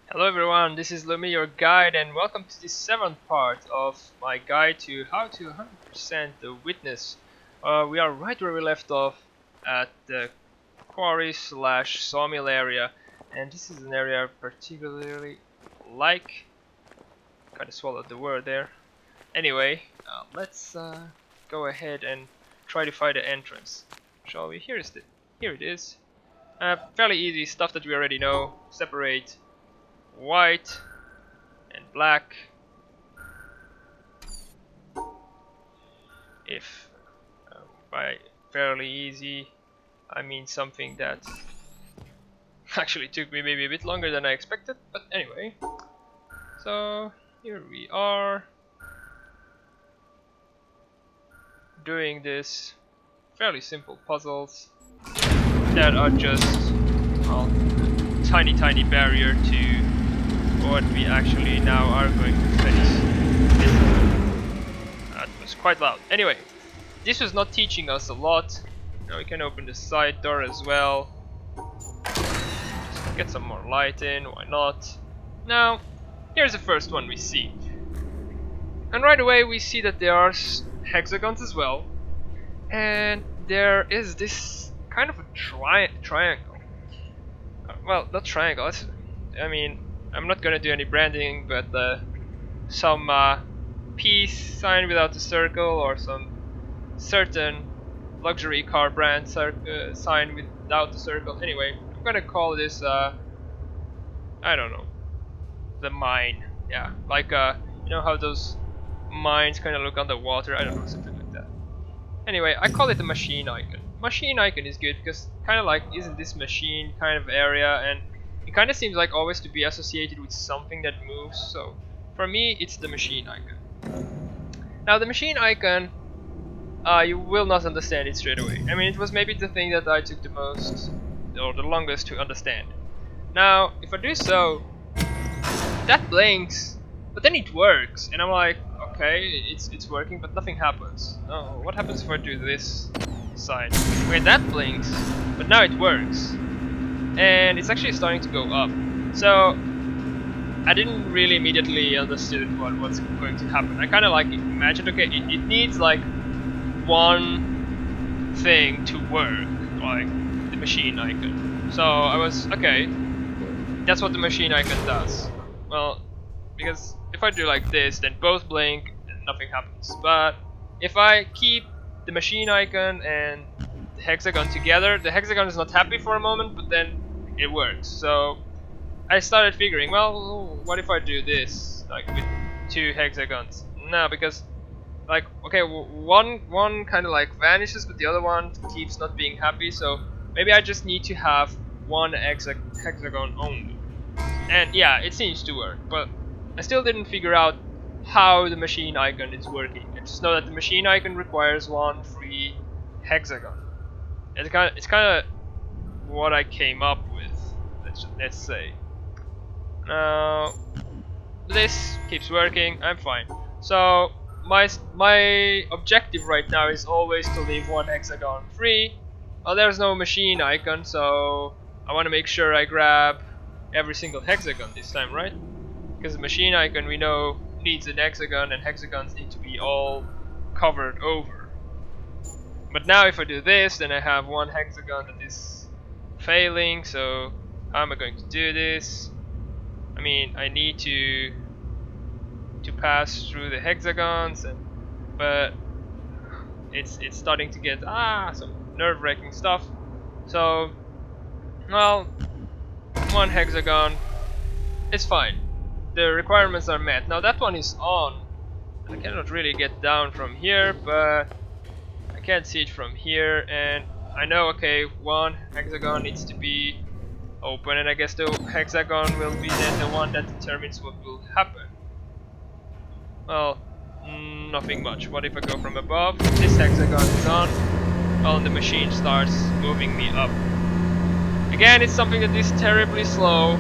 Hello everyone, this is Lumi, your guide, and welcome to the seventh part of my guide to how to 100% the witness. We are right where we left off at the quarry slash sawmill area, and this is an area I particularly like. Kind of swallowed the word there. Anyway, let's go ahead and try to find the entrance. Shall we? Here it is. Fairly easy stuff that we already know. Separate white and black. If by fairly easy I mean something that actually took me maybe a bit longer than I expected, but anyway. So here we are doing this fairly simple puzzles that are just, well, tiny barrier to what we actually now are going to face. That was quite loud. Anyway, this was not teaching us a lot. Now we can open the side door as well. Just get some more light in, why not? Now, here's the first one we see. And right away we see that there are hexagons as well. And there is this kind of a triangle. Well, not triangle, I mean, I'm not gonna do any branding, but some peace sign without a circle, or some certain luxury car brand sign without a circle. Anyway, I'm gonna call this I don't know, the mine. Yeah, like you know how those mines kind of look underwater. I don't know, something like that. Anyway, I call it a machine icon. Machine icon is good because kind of like isn't this machine kind of area, and it kind of seems like always to be associated with something that moves. So for me, it's the machine icon. Now the machine icon, you will not understand it straight away. I mean, it was maybe the thing that I took the most or the longest to understand. Now, if I do so, that blinks, but then it works, and I'm like, okay, it's working, but nothing happens. Oh, what happens if I do this side? Okay, that blinks, but now it works, and it's actually starting to go up. So I didn't really immediately understood what's going to happen. I kind of like imagined, okay, it needs like one thing to work, like the machine icon. So I was, okay, that's what the machine icon does. Well, because if I do like this, then both blink and nothing happens. But if I keep the machine icon and the hexagon together, the hexagon is not happy for a moment, but then it works. So I started figuring, well, what if I do this, like with two hexagons? No, because like, okay, one kind of like vanishes, but the other one keeps not being happy. So maybe I just need to have one hexagon only. And yeah, it seems to work, but I still didn't figure out how the machine icon is working. I just know that the machine icon requires one free hexagon. It's kind of what I came up with. Let's say. Now this keeps working. I'm fine. So my objective right now is always to leave one hexagon free. Well, there's no machine icon, so I want to make sure I grab every single hexagon this time, right? Because the machine icon, we know, needs an hexagon, and hexagons need to be all covered over. But now if I do this, then I have one hexagon that is failing. So how am I going to do this? I mean, I need to pass through the hexagons, but it's starting to get some nerve-wracking stuff. So, well, one hexagon, it's fine. The requirements are met. Now that one is on. I cannot really get down from here, but I can't see it from here, and I know, okay, one hexagon needs to be open, and I guess the hexagon will be then the one that determines what will happen. Well, nothing much. What if I go from above? This hexagon is on. Well, and the machine starts moving me up. Again, it's something that is terribly slow,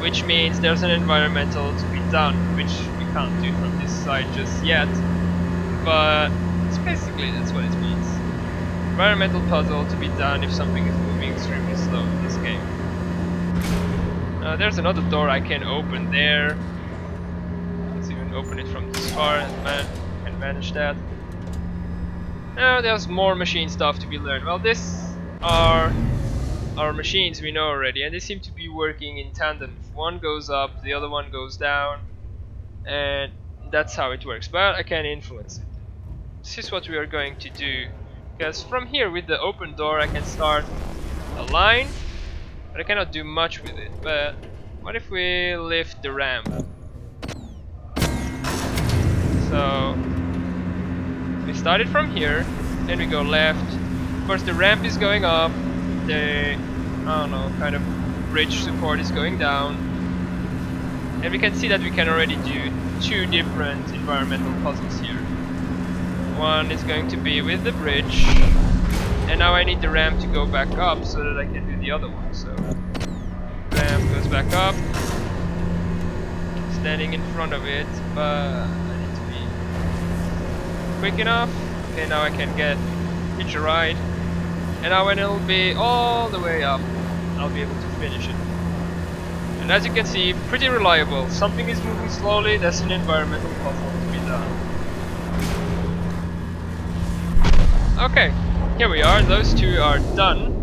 which means there's an environmental to be done, which we can't do from this side just yet. But it's basically, that's what it means. Environmental puzzle to be done if something is moving extremely slow in this game. There's another door I can open there. Let's even open it from this far and manage that. There's more machine stuff to be learned. Well, this are our machines we know already, and they seem to be working in tandem. If one goes up, the other one goes down, and that's how it works. But I can influence it. This is what we are going to do, because from here with the open door I can start a line, but I cannot do much with it. But what if we lift the ramp? So we started from here, then we go left. Of course the ramp is going up, the, I don't know, kind of bridge support is going down. And we can see that we can already do two different environmental puzzles here. One is going to be with the bridge, and now I need the ramp to go back up so that I can do the other one. So ramp goes back up, standing in front of it, but I need to be quick enough. Okay, now I can hitch a ride, and now when it'll be all the way up, I'll be able to finish it. And as you can see, pretty reliable. Something is moving slowly, that's an environmental puzzle to be done. Okay, here we are, those two are done,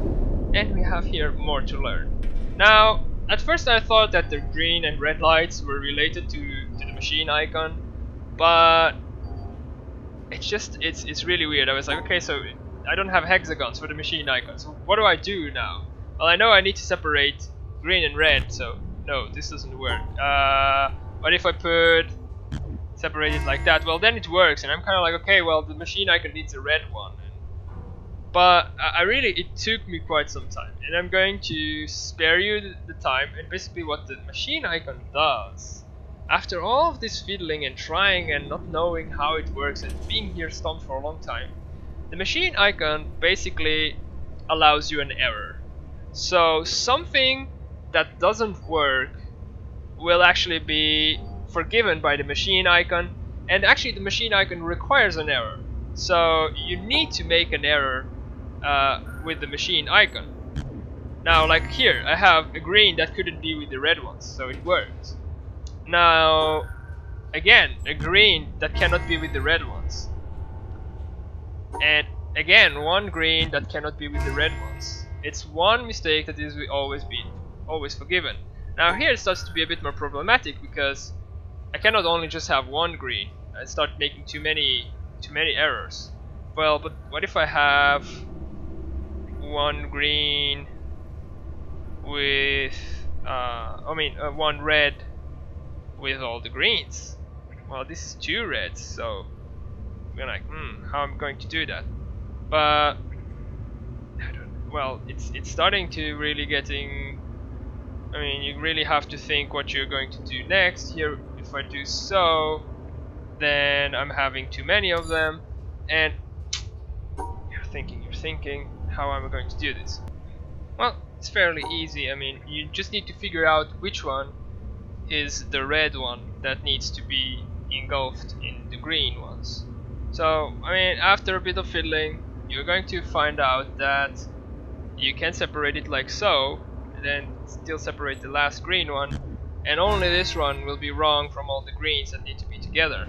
and we have here more to learn. Now, at first I thought that the green and red lights were related to the machine icon, but it's really weird. I was like, okay, so I don't have hexagons for the machine icon, so what do I do now? Well, I know I need to separate green and red, so no, this doesn't work. What if I separate it like that? Well, then it works, and I'm kind of like, okay, well, the machine icon needs a red one. But it took me quite some time, and I'm going to spare you the time. And basically what the machine icon does, after all of this fiddling and trying and not knowing how it works and being here stumped for a long time, the machine icon basically allows you an error. So something that doesn't work will actually be forgiven by the machine icon, and actually the machine icon requires an error. So you need to make an error with the machine icon. Now, like here, I have a green that couldn't be with the red ones, so it works. Now, again, a green that cannot be with the red ones. And again, one green that cannot be with the red ones. It's one mistake that is always forgiven. Now here it starts to be a bit more problematic, because I cannot only just have one green. I start making too many errors. Well, but what if I have one green with one red with all the greens? Well, this is two reds, so I'm like, how am I going to do that? But well, it's starting to really getting. I mean, you really have to think what you're going to do next. Here, if I do so, then I'm having too many of them, and you're thinking, how am I going to do this? Well, it's fairly easy. I mean, you just need to figure out which one is the red one that needs to be engulfed in the green ones. So, I mean, after a bit of fiddling, you're going to find out that you can separate it like so, and then still separate the last green one, and only this one will be wrong from all the greens that need to be together.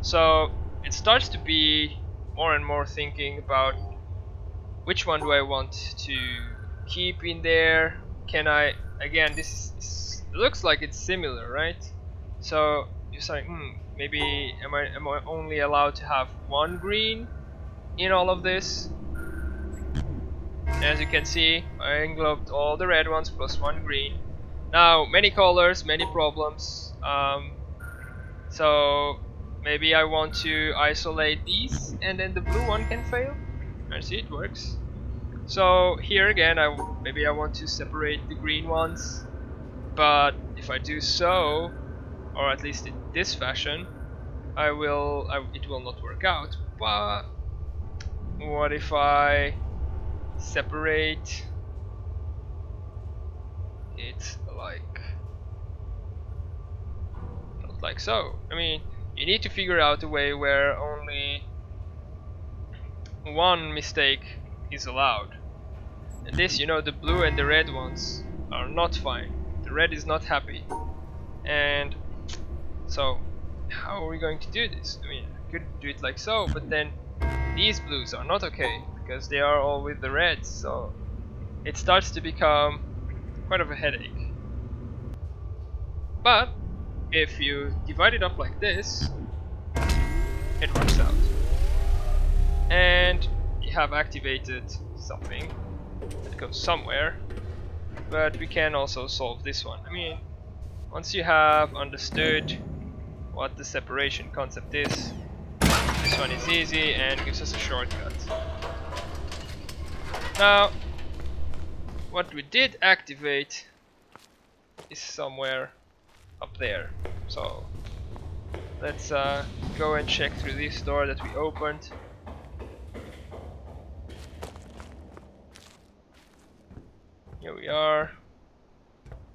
So it starts to be more and more thinking about which one do I want to keep in there. Can I, again, this looks like it's similar, right? So you're saying, maybe am I only allowed to have one green in all of this? As you can see, I englobed all the red ones plus one green. Now, many colors, many problems. So maybe I want to isolate these, and then the blue one can fail. I see it works. So here again, maybe I want to separate the green ones, but if I do so, or at least in this fashion, it will not work out. But what if I separate it not like so? I mean, you need to figure out a way where only one mistake is allowed. And this, the blue and the red ones are not fine. The red is not happy. And so, how are we going to do this? I mean, I could do it like so, but then these blues are not okay, because they are all with the reds, so it starts to become quite of a headache. But if you divide it up like this, it works out. And you have activated something that goes somewhere, but we can also solve this one. I mean, once you have understood what the separation concept is, this one is easy and gives us a shortcut. Now, what we did activate is somewhere up there. So let's go and check through this door that we opened. Here we are.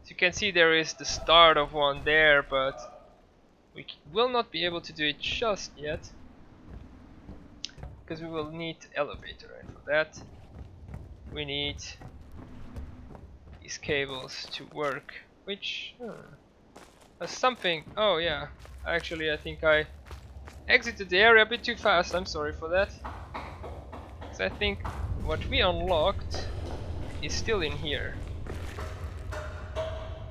As you can see, there is the start of one there, but we will not be able to do it just yet, because we will need elevator, and for that we need these cables to work, which something. Oh yeah, actually I think I exited the area a bit too fast. I'm sorry for that, because I think what we unlocked is still in here.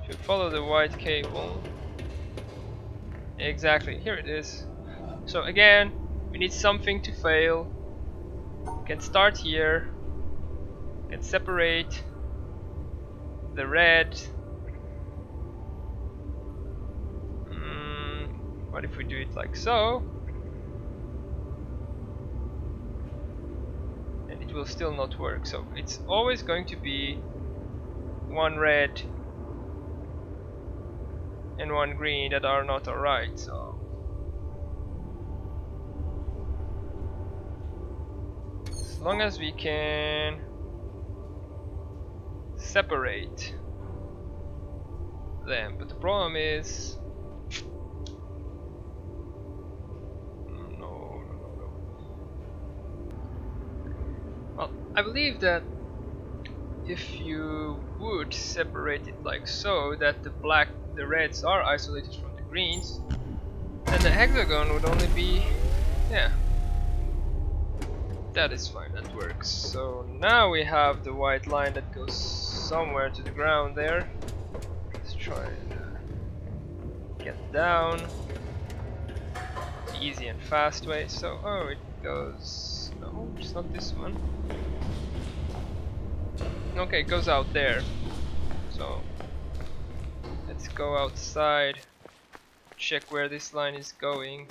If you follow the white cable, exactly, here it is. So again, we need something to fail. We can start here, we can separate the red. What if we do it like so? And it will still not work. So it's always going to be one red and one green that are not alright. So as long as we can separate them, but the problem is no. Well, I believe that if you would separate it like so, that the reds are isolated from the greens, then the hexagon would only be, yeah, that is fine, that works. So now we have the white line that goes somewhere to the ground there. Let's try and get down the easy and fast way. So, oh, it goes, no, it's not this one. Okay, it goes out there. So let's go outside, check where this line is going.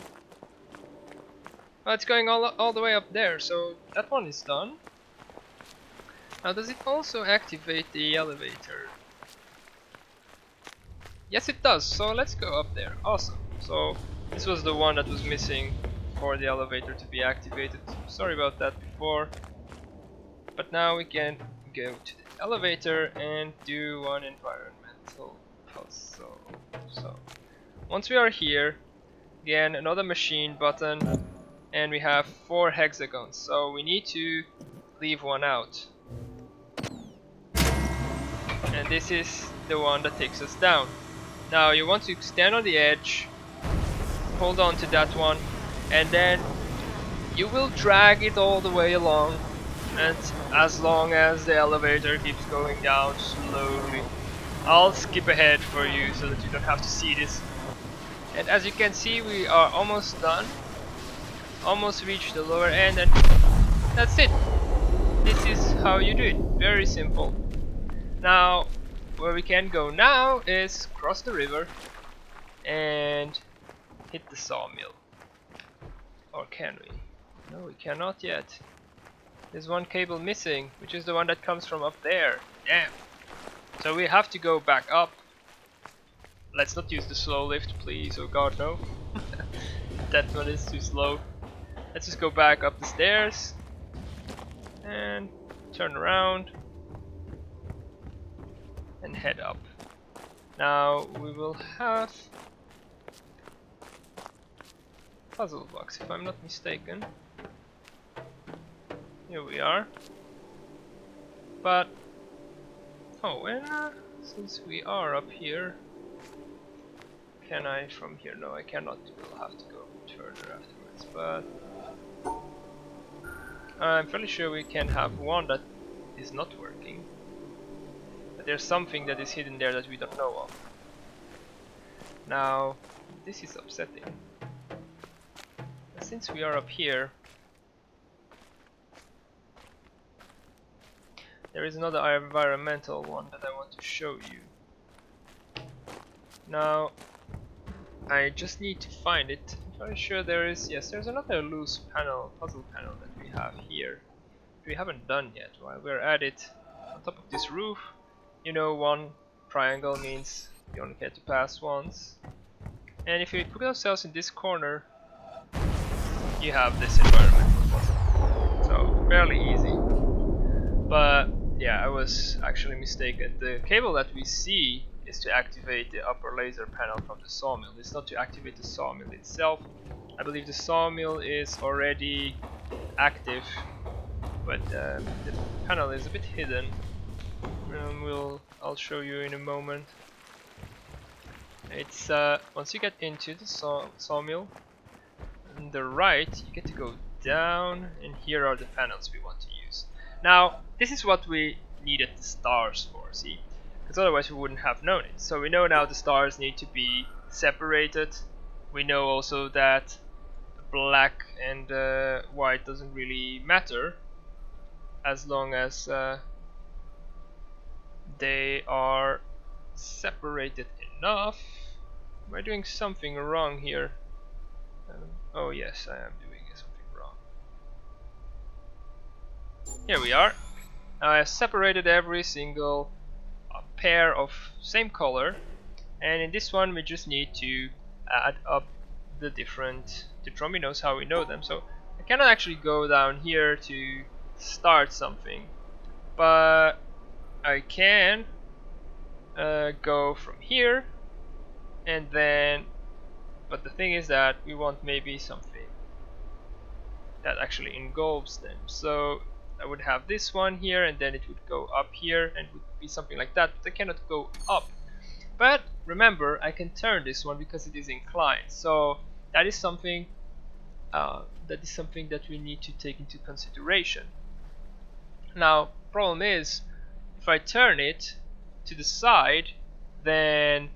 Oh, it's going all the way up there, so that one is done. Now, does it also activate the elevator? Yes, it does, so let's go up there. Awesome. So this was the one that was missing for the elevator to be activated. Sorry about that before. But now we can go to the elevator and do one environmental puzzle. So once we are here, again, another machine button, and we have 4 hexagons, so we need to leave one out. And this is the one that takes us down. Now you want to stand on the edge, hold on to that one, and then you will drag it all the way along, and as long as the elevator keeps going down slowly. I'll skip ahead for you so that you don't have to see this. And as you can see, we are almost done. Almost reached the lower end, and that's it. This is how you do it. Very simple. Now, where we can go now is cross the river and hit the sawmill. Or can we? No, we cannot yet. There's one cable missing, which is the one that comes from up there. Damn. So we have to go back up. Let's not use the slow lift, please. Oh god, no. That one is too slow. Let's just go back up the stairs and turn around and head up. Now we will have puzzle box, if I'm not mistaken. Here we are. But oh, since we are up here, can I from here? No, I cannot. We'll have to go a bit further afterwards, but I'm fairly sure we can have one that is not working. But there's something that is hidden there that we don't know of. Now, this is upsetting. Since we are up here, there is another environmental one that I want to show you. Now, I just need to find it. I'm fairly sure there is, yes, there's another loose panel, puzzle panel that we have here. We haven't done yet. While we're at it, on top of this roof, you know, one triangle means you only get to pass once. And if we put ourselves in this corner, you have this environmental puzzle. So, fairly easy. But, yeah, I was actually mistaken. The cable that we see is to activate the upper laser panel from the sawmill. It's not to activate the sawmill itself. I believe the sawmill is already active, but the panel is a bit hidden. I'll show you in a moment. It's once you get into the sawmill, on the right you get to go down, and here are the panels we want to use. Now, this is what we needed the stars for, see? Because otherwise we wouldn't have known it. So we know now the stars need to be separated. We know also that black and white doesn't really matter as long as they are separated enough. Am I doing something wrong here? Oh yes, I am doing something wrong. Here we are. I separated every single pair of same color, and in this one we just need to add up the different determinants, how we know them. So I cannot actually go down here to start something, but I can go from here, and then, but the thing is that we want maybe something that actually engulfs them. So I would have this one here, and then it would go up here, and it would be something like that, but I cannot go up. But remember, I can turn this one because it is inclined. So that is something that we need to take into consideration. Now, problem is, if I turn it to the side, then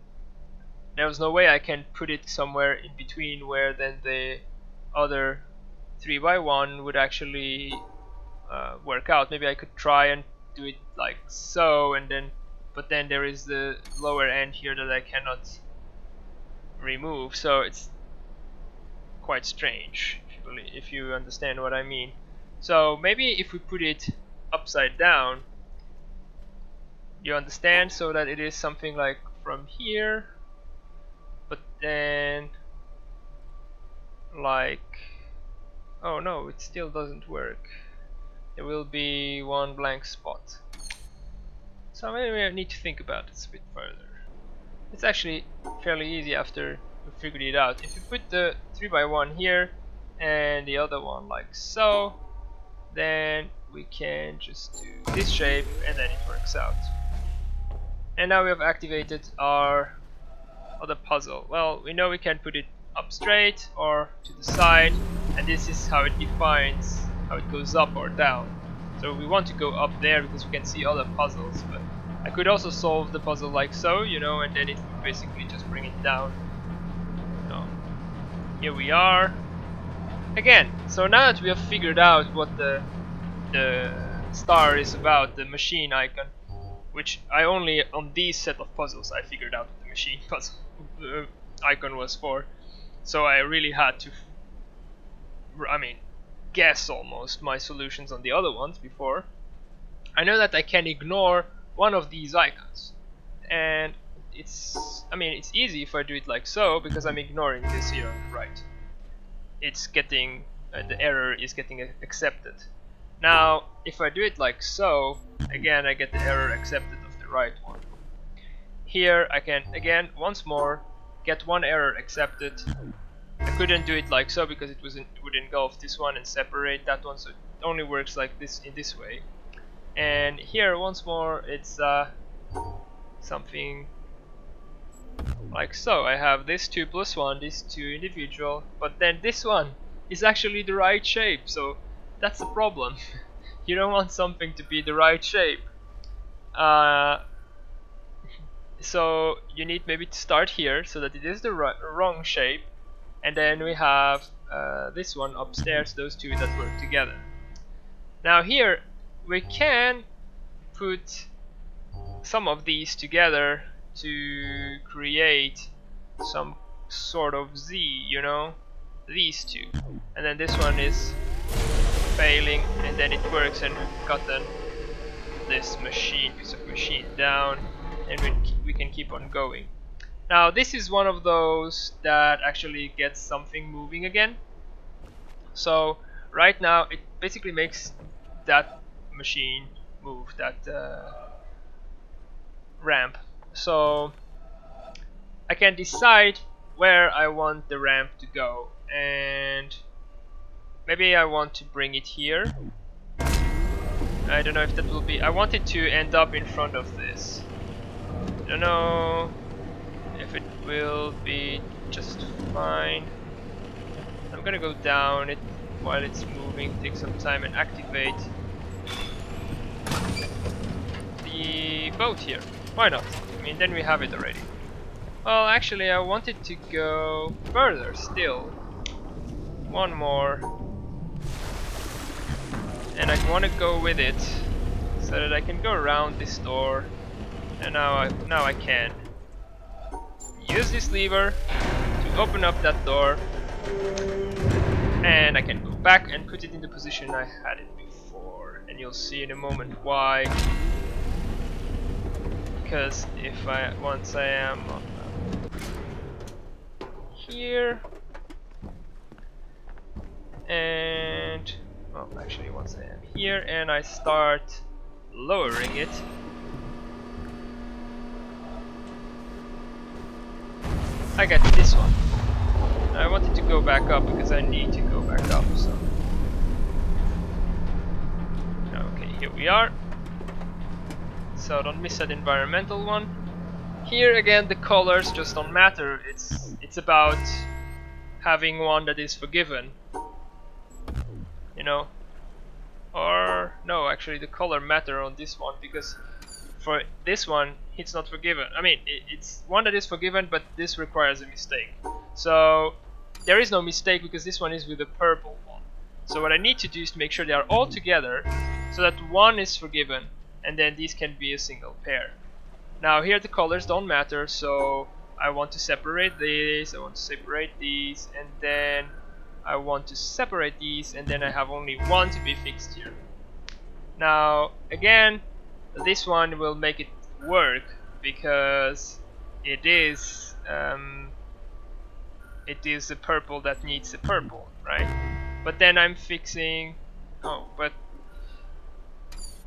there's no way I can put it somewhere in between where then the other 3x1 would actually work out. Maybe I could try and do it like so, and then, but then there is the lower end here that I cannot remove, so it's quite strange if you understand what I mean. So maybe if we put it upside down, you understand, so that it is something like from here, but then like, oh no, it still doesn't work. There will be one blank spot. So maybe I need to think about this a bit further. It's actually fairly easy after we figured it out. If you put the 3x1 here and the other one like so, then we can just do this shape, and then it works out. And now we have activated our other puzzle. Well, we know we can put it up straight or to the side, and this is how it defines how it goes up or down. So we want to go up there because we can see other puzzles, but I could also solve the puzzle like so, you know, and then it would basically just bring it down. So here we are again. So now that we have figured out what the star is about, the machine icon, which I only on these set of puzzles I figured out what the machine puzzle icon was for. So I really had to, guess almost my solutions on the other ones before. I know that I can ignore one of these icons, and it's easy if I do it like so, because I'm ignoring this here on the right. It's getting the error is getting accepted. Now if I do it like so, again I get the error accepted of the right one. Here I can again once more get one error accepted. I couldn't do it like so because it would engulf this one and separate that one, so it only works like this in this way. And here once more it's something like so. I have this 2 plus 1, this 2 individual, but then this one is actually the right shape, so that's the problem. You don't want something to be the right shape. So you need maybe to start here so that it is the wrong shape, and then we have this one upstairs, those two that work together. Now here we can put some of these together to create some sort of Z, you know, these two, and then this one is failing, and then it works, and we've gotten this piece of machine down, and we can keep on going. Now this is one of those that actually gets something moving again. So right now it basically makes that machine move, that ramp. So I can decide where I want the ramp to go, and maybe I want to bring it here. I don't know if that will be... I want it to end up in front of this. I don't know if it will be just fine. I'm gonna go down it while it's moving, take some time and activate the boat here. Why not? I mean, then we have it already. Well, actually I wanted to go further still. One more. And I want to go with it so that I can go around this door. And now I can use this lever to open up that door, and I can go back and put it in the position I had it before, and you'll see in a moment why. Because once I am here, and well, actually once I am here and I start lowering it, I get this one. I wanted to go back up because I need to go back up, so okay, here we are. So don't miss that environmental one. Here again the colors just don't matter. It's about having one that is forgiven, you know. Or no, actually the color matter on this one, because for this one it's not forgiven. I mean, it's one that is forgiven, but this requires a mistake. So there is no mistake because this one is with the purple one. So what I need to do is to make sure they are all together so that one is forgiven, and then these can be a single pair. Now here the colors don't matter, so I want to separate these, I want to separate these, and then I want to separate these, and then I have only one to be fixed here. Now again, this one will make it work because it is the purple that needs the purple, right? But then I'm fixing... oh, but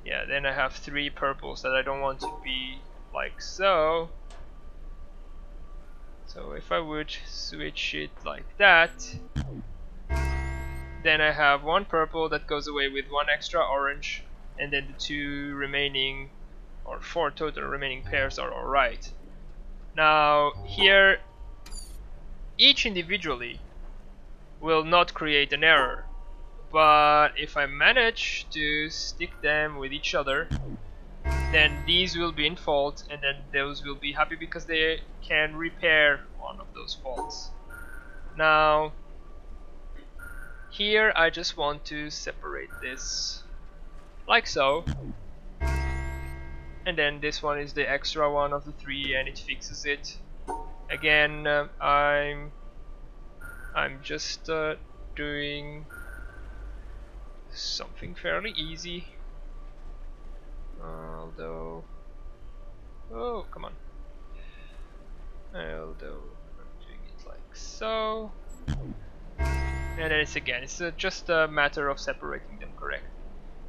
yeah, then I have 3 purples that I don't want to be like so. So if I would switch it like that, then I have 1 purple that goes away with 1 extra orange, and then the 2 remaining, or 4 total remaining pairs are alright. Now here, each individually will not create an error, but if I manage to stick them with each other, then these will be in fault, and then those will be happy because they can repair one of those faults. Now here I just want to separate this like so, and then this one is the extra one of the 3 and it fixes it. Again, I'm just doing something fairly easy, although, oh come on, although I'm doing it like so, and then it's just a matter of separating them correctly.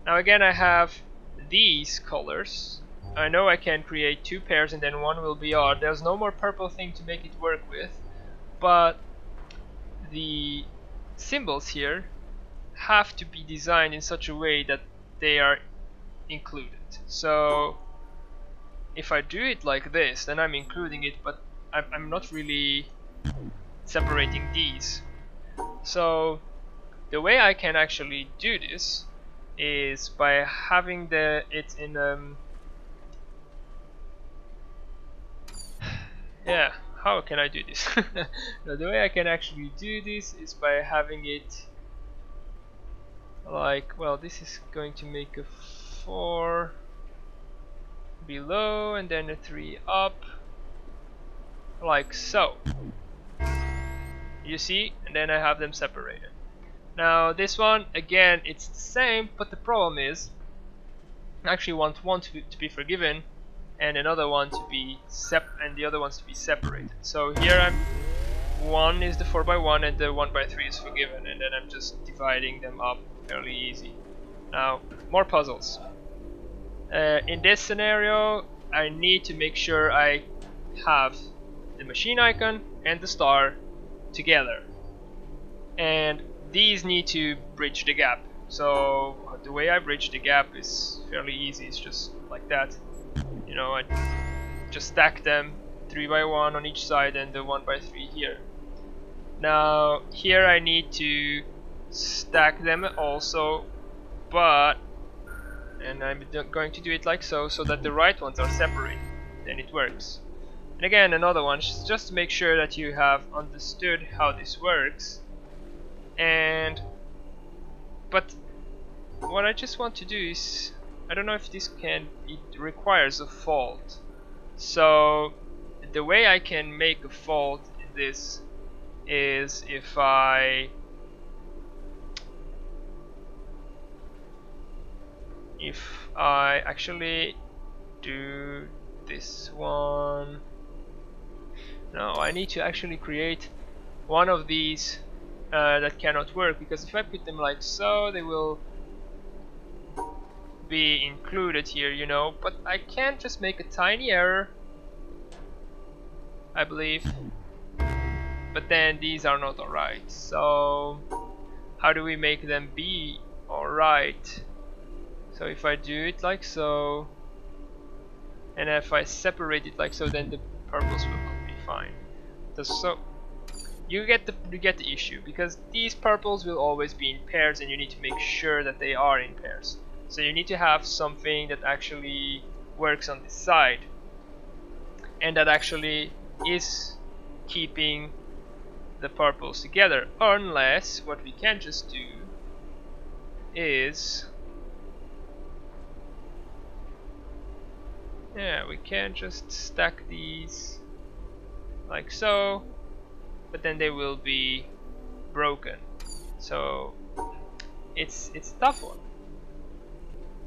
Now again I have these colors. I know I can create 2 pairs and then one will be odd. There's no more purple thing to make it work with, but the symbols here have to be designed in such a way that they are included. So if I do it like this, then I'm including it, but I'm not really separating these. So the way I can actually do this is by having it in yeah, how can I do this? No, the way I can actually do this is by having it like, well, this is going to make a 4 below and then a 3 up, like so. You see? And then I have them separated. Now this one, again, it's the same, but the problem is I actually want one to be forgiven and another one to be and the other ones to be separated. So here one is the 4x1 and the 1x3 is forgiven, and then I'm just dividing them up fairly easy. Now, more puzzles. In this scenario, I need to make sure I have the machine icon and the star together, and these need to bridge the gap. So the way I bridge the gap is fairly easy. It's just like that. You know, I just stack them 3x1 on each side and the 1x3 here. Now here I need to stack them also, but and I'm going to do it like so that the right ones are separate. Then it works. And again, another one, just to make sure that you have understood how this works. But what I just want to do is, I don't know if this it requires a fault. So the way I can make a fault in this is if I actually do this one. No, I need to actually create one of these that cannot work, because if I put them like so, they will be included here, you know, but I can't just make a tiny error, I believe, but then these are not alright. So how do we make them be alright? So if I do it like so, and if I separate it like so, then the purples will not be fine. So you get the issue, because these purples will always be in pairs, and you need to make sure that they are in pairs. So you need to have something that actually works on this side, and that actually is keeping the purples together. Unless what we can just do is, yeah, we can just stack these like so, but then they will be broken. So it's a tough one.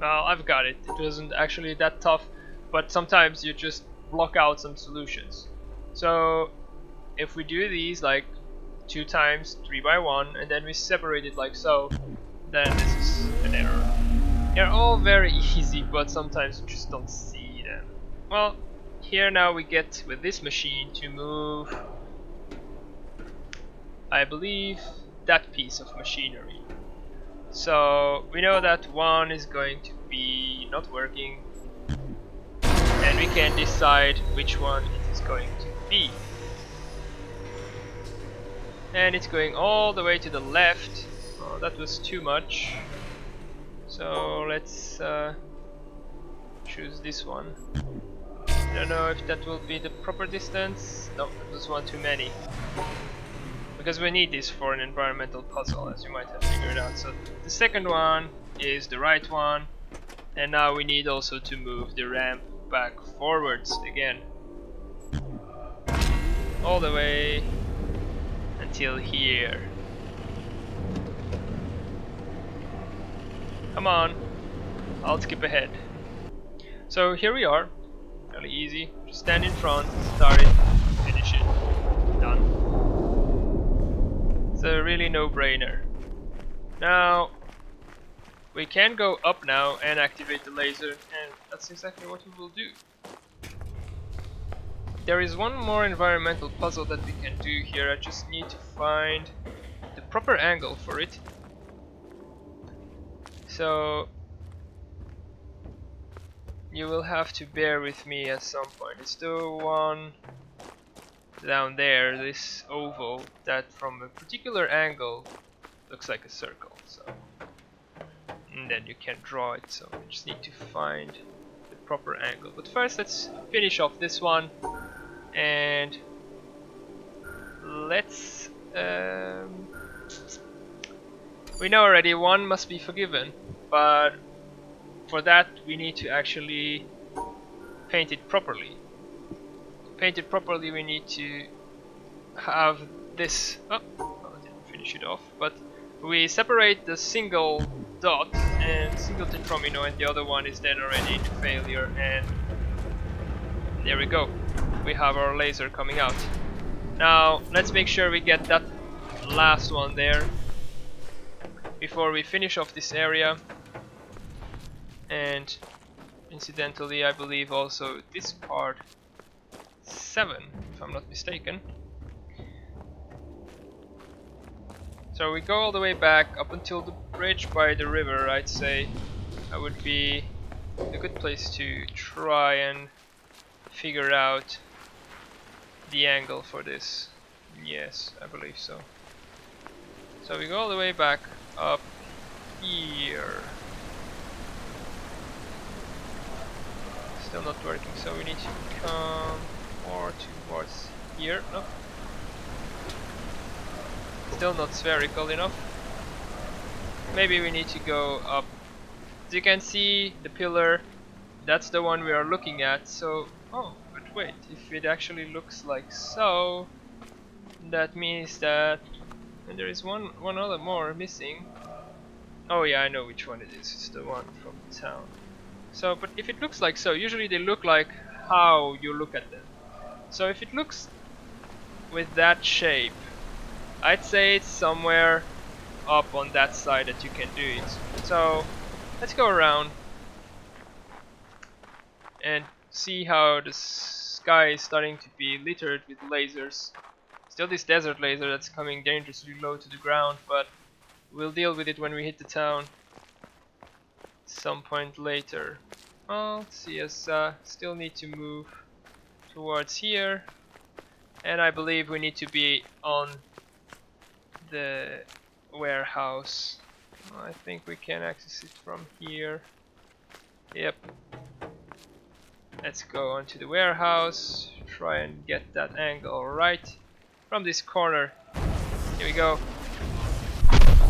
Well, I've got it. It wasn't actually that tough, but sometimes you just block out some solutions. So if we do these like 2 times 3x1 and then we separate it like so, then this is an error. They're all very easy, but sometimes you just don't see them. Well, here now we get with this machine to move, I believe, that piece of machinery. So we know that one is going to be not working, and we can decide which one it is going to be. And it's going all the way to the left. Oh, that was too much. So let's choose this one. I don't know if that will be the proper distance. No, that was one too many. Because we need this for an environmental puzzle, as you might have figured out. So the second one is the right one, and now we need also to move the ramp back forwards again, all the way until here. Come on, I'll skip ahead. So here we are, fairly easy. Just stand in front, start it, finish it, done. It's a really no-brainer. Now we can go up now and activate the laser, and that's exactly what we will do. There is one more environmental puzzle that we can do here. I just need to find the proper angle for it. So you will have to bear with me at some point. It's the one down there, this oval, that from a particular angle looks like a circle. So, and then you can draw it. So you just need to find the proper angle. But first, let's finish off this one, and let's. We know already one must be forgiven, but for that we need to actually paint it properly. To paint it properly, we need to have this. Oh, I didn't finish it off, but we separate the single dot and single tetromino, and the other one is then already into failure, and there we go. We have our laser coming out. Now let's make sure we get that last one there before we finish off this area. And incidentally, I believe also this part 7, if I'm not mistaken. So we go all the way back up until the bridge by the river. I'd say that would be a good place to try and figure out the angle for this. Yes, I believe so. So we go all the way back up here. Still not working, so we need to come more towards here. No. Still not spherical enough. Maybe we need to go up. As you can see, the pillar, that's the one we are looking at. So, oh, but wait, if it actually looks like so, that means that, and there is one other more missing. Oh yeah, I know which one it is. It's the one from the town. So, but if it looks like so, usually they look like how you look at them. So if it looks with that shape, I'd say it's somewhere up on that side that you can do it. So let's go around and see how the sky is starting to be littered with lasers. Still this desert laser that's coming dangerously low to the ground, but we'll deal with it when we hit the town some point later. Well, let's see, us still need to move towards here, and I believe we need to be on the warehouse. I think we can access it from here. Yep. Let's go onto the warehouse, try and get that angle right from this corner. Here we go.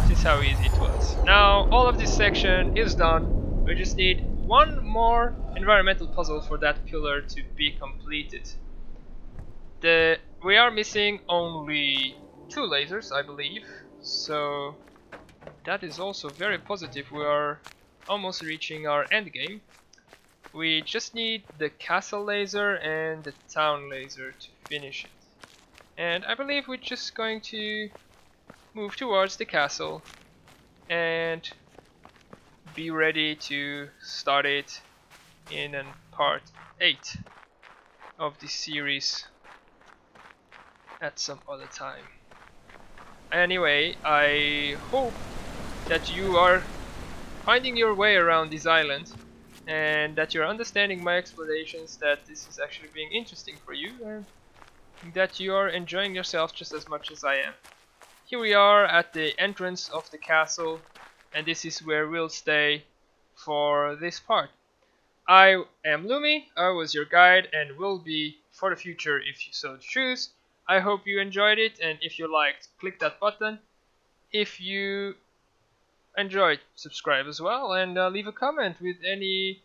This is how easy it was. Now all of this section is done. We just need one more environmental puzzle for that pillar to be completed. We are missing only 2 lasers, I believe, so that is also very positive. We are almost reaching our end game. We just need the castle laser and the town laser to finish it. And I believe we're just going to move towards the castle and be ready to start it in part 8 of this series at some other time. Anyway, I hope that you are finding your way around this island and that you're understanding my explanations, that this is actually being interesting for you, and that you are enjoying yourself just as much as I am. Here we are at the entrance of the castle, and this is where we'll stay for this part. I am Lumi, I was your guide and will be for the future if you so choose. I hope you enjoyed it, and if you liked, click that button. If you enjoyed, subscribe as well, and leave a comment with any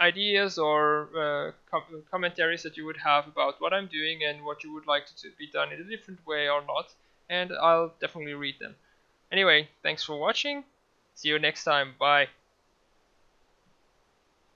ideas or commentaries that you would have about what I'm doing and what you would like to be done in a different way or not, and I'll definitely read them. Anyway, thanks for watching. See you next time. Bye.